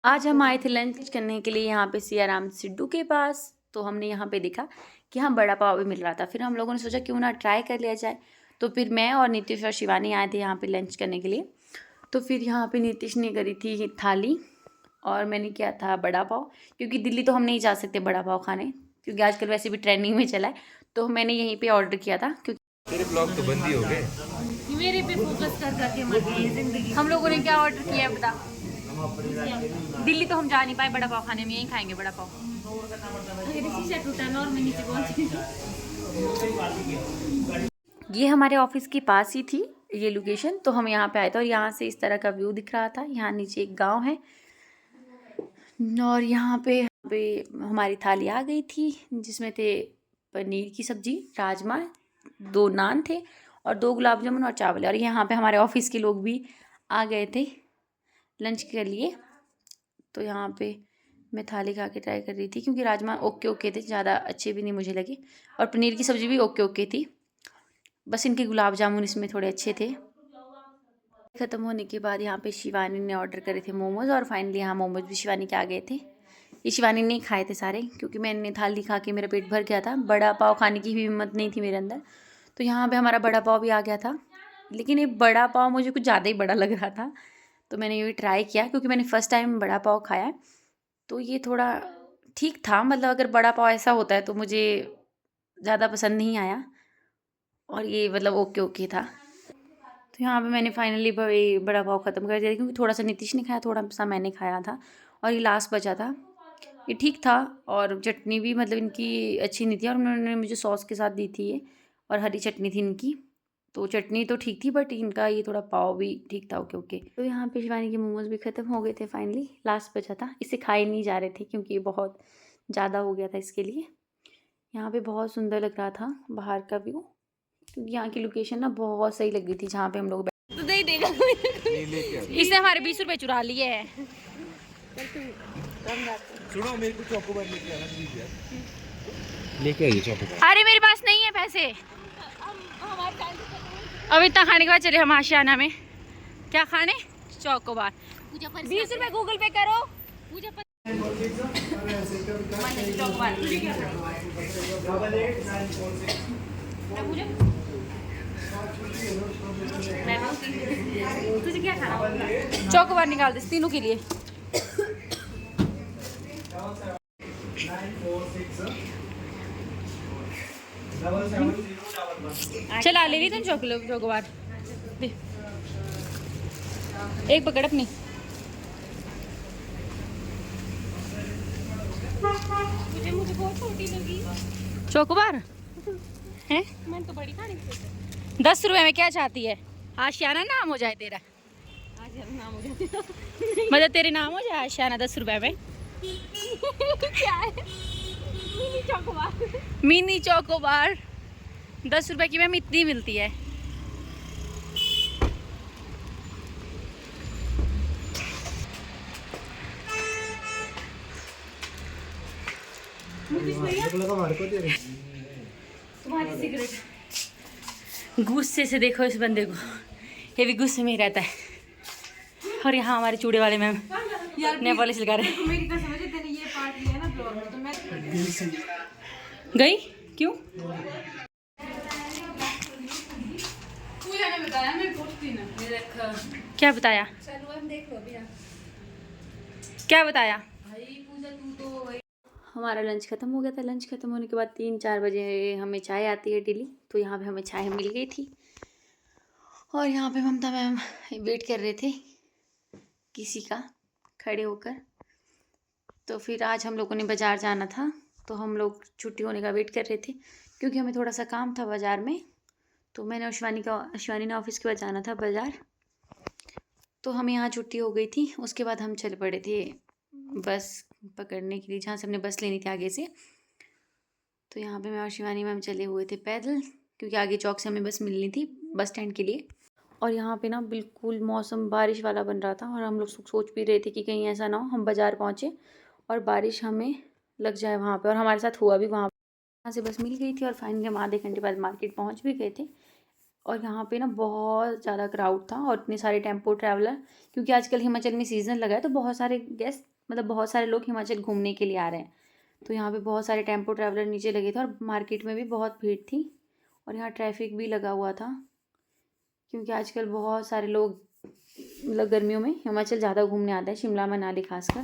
आज हम आए थे लंच करने के लिए यहाँ पे सियाराम सिड्डू के पास। तो हमने यहाँ पे देखा कि हाँ बड़ा पाव भी मिल रहा था। फिर हम लोगों ने सोचा क्यों ना ट्राई कर लिया जाए। तो फिर मैं और नीतीश और शिवानी आए थे यहाँ पे लंच करने के लिए। तो फिर यहाँ पे नीतीश ने करी थी थाली और मैंने किया था बड़ा पाव, क्योंकि दिल्ली तो हम नहीं जा सकते बड़ा पाव खाने, क्योंकि आजकल वैसे भी ट्रेंडिंग में चला है। तो मैंने यहीं पर ऑर्डर किया था, क्योंकि तेरे ब्लॉग तो बंद ही हो गए। मेरे पे फोकस कर करके मर गई जिंदगी। हम लोगों ने क्या ऑर्डर किया है बता। दिल्ली तो हम जा नहीं पाए बड़ा पाव खाने में, यहीं खाएंगे बड़ा पाव। ये हमारे ऑफिस के पास ही थी ये लोकेशन। तो हम यहाँ पे आए थे और यहाँ से इस तरह का व्यू दिख रहा था। यहाँ नीचे एक गांव है और यहाँ पे हमारी थाली आ गई थी, जिसमें थे पनीर की सब्जी, राजमा, 2 नान थे और 2 गुलाब जामुन और चावल। और यहाँ पे हमारे ऑफिस के लोग भी आ गए थे लंच के लिए। तो यहाँ पे मैं थाली खा के ट्राई कर रही थी, क्योंकि राजमा ओके ओके थे, ज़्यादा अच्छे भी नहीं मुझे लगे, और पनीर की सब्ज़ी भी ओके ओके थी। बस इनके गुलाब जामुन इसमें थोड़े अच्छे थे। ख़त्म होने के बाद यहाँ पे शिवानी ने ऑर्डर करे थे मोमोज़, और फाइनली यहाँ मोमोज़ भी शिवानी के आ गए थे। ये शिवानी ने खाए थे सारे, क्योंकि मैंने थाली खा के मेरा पेट भर गया था। बड़ा पाव खाने की भी हिम्मत नहीं थी मेरे अंदर। तो यहाँ पे हमारा बड़ा पाव भी आ गया था, लेकिन ये बड़ा पाव मुझे कुछ ज़्यादा ही बड़ा लग रहा था। तो मैंने ये भी ट्राई किया, क्योंकि मैंने फ़र्स्ट टाइम बड़ा पाव खाया है। तो ये थोड़ा ठीक था, मतलब अगर बड़ा पाव ऐसा होता है तो मुझे ज़्यादा पसंद नहीं आया, और ये मतलब ओके ओके था। तो यहाँ पे मैंने फाइनली बड़ा पाव ख़त्म कर दिया, क्योंकि थोड़ा सा नीतीश ने खाया, थोड़ा सा मैंने खाया था, और ये लास्ट बचा था। ये ठीक था, और चटनी भी मतलब इनकी अच्छी नहीं थी, और उन्होंने मुझे सॉस के साथ दी थी ये, और हरी चटनी थी इनकी। तो चटनी तो ठीक थी, बट इनका ये थोड़ा पाव भी ठीक था, ओके ओके। तो यहाँ पे शिवानी के मोमोज़ भी ख़त्म हो गए थे फाइनली, लास्ट बचा था। इसे खाए नहीं जा रहे थे, क्योंकि ये बहुत ज़्यादा हो गया था इसके लिए। यहाँ पे बहुत सुंदर लग रहा था बाहर का व्यू, क्योंकि यहाँ की लोकेशन ना बहुत सही लग रही थी जहाँ पे हम लोग तो दे देगा। इसने हमारे 20 रुपए चुरा लिए हैं। सुनो, मेरे को चॉकोबार लेके आना प्लीज यार। लेके आइए चॉकोबार। अरे मेरे पास नहीं है पैसे। अब इतना खाने के बाद चले हम आशियाना में। क्या खाने? चॉकोबार। 20 रुपए गूगल पे करो। तुझे क्या खाना? चॉकोबार निकाल दे तीनों के लिए। चला ले ली तुम चॉकोबार दे। एक पकड़ अपनी। मुझे बहुत छोटी लगी चॉकोबार है। मैंने तो बड़ी खानी थी। 10 रुपए में क्या चाहती है? आशियाना नाम हो जाए तेरा। आशियाना नाम हो जाए मतलब तेरे नाम हो जाए आशियाना 10 रुपए में। क्या है? Mini chocobar. मिनी चॉकोबार 10 रुपए की मैम इतनी मिलती है। तुम्हारी सिगरेट। गुस्से से देखो इस बंदे को, ये भी गुस्से में ही रहता है। और यहाँ हमारे चूड़े वाले मैम नेल पॉलिश लगा रहे हैं। गई क्यों? क्या बताया? क्या बताया? हमारा लंच ख़त्म हो गया था। लंच ख़त्म होने के बाद 3-4 बजे हमें चाय आती है डेली, तो यहाँ पे हमें चाय मिल गई थी। और यहाँ पे ममता मैम वेट कर रहे थे किसी का खड़े होकर। तो फिर आज हम लोगों ने बाज़ार जाना था, तो हम लोग छुट्टी होने का वेट कर रहे थे, क्योंकि हमें थोड़ा सा काम था बाज़ार में। तो मैंने और शिवानी ने ऑफिस के बाद जाना था बाज़ार, तो हमें यहाँ छुट्टी हो गई थी। उसके बाद हम चल पड़े थे बस पकड़ने के लिए, जहाँ से हमने बस लेनी थी आगे से। तो यहाँ पे मैं और शिवानी मैम चले हुए थे पैदल, क्योंकि आगे चौक से हमें बस मिलनी थी बस स्टैंड के लिए। और यहाँ पे ना बिल्कुल मौसम बारिश वाला बन रहा था, और हम लोग सोच भी रहे थे कि कहीं ऐसा ना हो हम बाज़ार पहुँचे और बारिश हमें लग जाए वहाँ पे। और हमारे साथ हुआ भी, वहाँ से बस मिल गई थी, और फाइनली हम आधे घंटे बाद मार्केट पहुँच भी गए थे। और यहाँ पे ना बहुत ज़्यादा क्राउड था और इतने सारे टेम्पो ट्रैवलर, क्योंकि आजकल हिमाचल में सीज़न लगा है तो बहुत सारे गेस्ट मतलब बहुत सारे लोग हिमाचल घूमने के लिए आ रहे हैं। तो यहाँ पे बहुत सारे टेम्पो ट्रैवलर नीचे लगे थे और मार्केट में भी बहुत भीड़ थी और यहाँ ट्रैफिक भी लगा हुआ था, क्योंकि आजकल बहुत सारे लोग मतलब गर्मियों में हिमाचल ज़्यादा घूमने आते हैं, शिमला मनाली खासकर।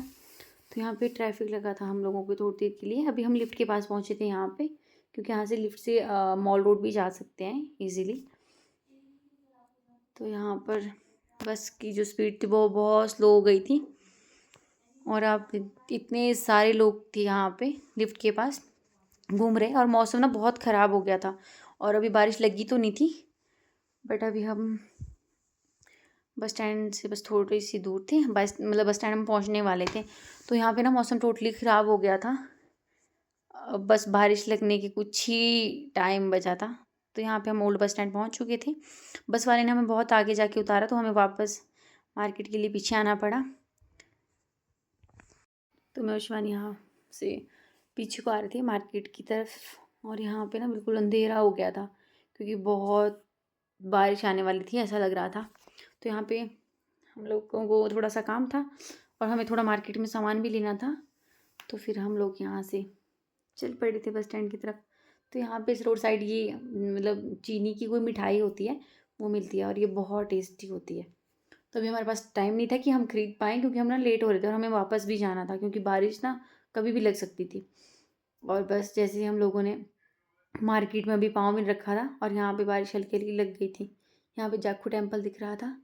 तो यहाँ पे ट्रैफिक लगा था हम लोगों को थोड़ी देर के लिए। अभी हम लिफ्ट के पास पहुँचे थे यहाँ पे, क्योंकि यहाँ से लिफ्ट से मॉल रोड भी जा सकते हैं इजीली। तो यहाँ पर बस की जो स्पीड थी वो बहुत स्लो हो गई थी और आप इतने सारे लोग थे यहाँ पे लिफ्ट के पास घूम रहे, और मौसम ना बहुत ख़राब हो गया था और अभी बारिश लगी तो नहीं थी, बट अभी हम बस स्टैंड से बस थोड़ी सी दूर थे, बस स्टैंड में पहुँचने वाले थे। तो यहाँ पे ना मौसम टोटली ख़राब हो गया था, बस बारिश लगने के कुछ ही टाइम बचा था। तो यहाँ पे हम ओल्ड बस स्टैंड पहुँच चुके थे। बस वाले ने हमें बहुत आगे जाके उतारा तो हमें वापस मार्केट के लिए पीछे आना पड़ा। तो मैं और शिवानी यहाँ से पीछे को आ रहे थे मार्केट की तरफ, और यहाँ पे ना बिल्कुल अंधेरा हो गया था क्योंकि बहुत बारिश आने वाली थी ऐसा लग रहा था। तो यहाँ पे हम लोगों को थोड़ा सा काम था और हमें थोड़ा मार्केट में सामान भी लेना था, तो फिर हम लोग यहाँ से चल पड़े थे बस स्टैंड की तरफ। तो यहाँ पे इस रोड साइड ये मतलब चीनी की कोई मिठाई होती है वो मिलती है और ये बहुत टेस्टी होती है। तो अभी हमारे पास टाइम नहीं था कि हम खरीद पाएँ, क्योंकि हम ना लेट हो रहे थे और हमें वापस भी जाना था क्योंकि बारिश ना कभी भी लग सकती थी। और बस जैसे ही हम लोगों ने मार्केट में अभी पाँव भी रखा था और यहाँ पे बारिश हल्की हल्की लग गई थी। यहाँ पे जाखू टेम्पल दिख रहा था।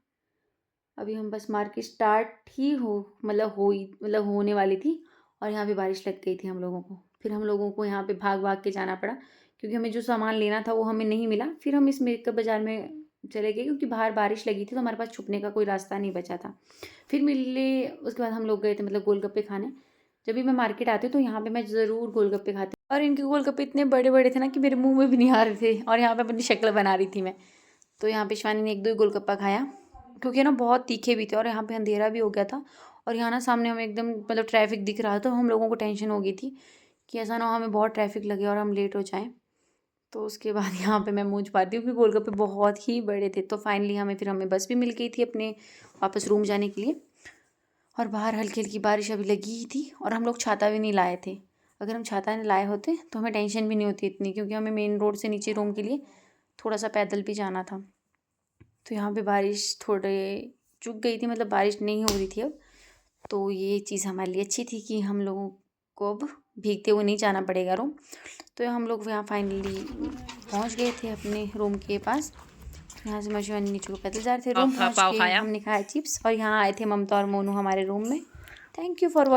अभी हम बस मार्केट स्टार्ट ही मतलब होने वाली थी और यहाँ पे बारिश लग गई थी हम लोगों को। फिर हम लोगों को यहाँ पे भाग भाग के जाना पड़ा क्योंकि हमें जो सामान लेना था वो हमें नहीं मिला। फिर हम इस मेकअप बाज़ार में चले गए क्योंकि बाहर बारिश लगी थी तो हमारे पास छुपने का कोई रास्ता नहीं बचा था। फिर मिले उसके बाद हम लोग गए थे मतलब गोलगप्पे खाने। जब भी मैं मार्केट आती हूँ तो यहाँ पे मैं ज़रूर गोलगप्पे खाती हूँ, और इनके गोलगप्पे इतने बड़े बड़े थे ना कि मेरे मुँह में भी नहीं आ रहे थे, और यहाँ पे अपनी शक्ल बना रही थी मैं। तो यहाँ पे शिवानी ने 1-2 गोलगप्पा खाया क्योंकि ना बहुत तीखे भी थे और यहाँ पे अंधेरा भी हो गया था और यहाँ ना सामने हमें एकदम मतलब ट्रैफिक दिख रहा था। तो हम लोगों को टेंशन हो गई थी कि ऐसा ना हो हमें बहुत ट्रैफिक लगे और हम लेट हो जाएं। तो उसके बाद यहाँ पे मैं मुँह छुपाती हूँ क्योंकि गोलगप्पे बहुत ही बड़े थे। तो फाइनली हमें बस भी मिल गई थी अपने वापस रूम जाने के लिए, और बाहर हल्की हल्की बारिश अभी लगी ही थी और हम लोग छाता भी नहीं लाए थे। अगर हम छाता नहीं लाए होते तो हमें टेंशन भी नहीं होती इतनी, क्योंकि हमें मेन रोड से नीचे रूम के लिए थोड़ा सा पैदल भी जाना था। तो यहाँ पे बारिश थोड़े चुक गई थी, मतलब बारिश नहीं हो रही थी अब। तो ये चीज़ हमारे लिए अच्छी थी कि हम लोगों को अब भीगते हुए नहीं जाना पड़ेगा रूम। तो हम लोग यहाँ फाइनली पहुँच गए थे अपने रूम के पास। यहाँ से मैं शिवानी नीचे को पैदल जा रहे थे। रूम पहुँच के हमने खाया चिप्स और यहाँ आए थे ममता और मोनू हमारे रूम में। Thank you for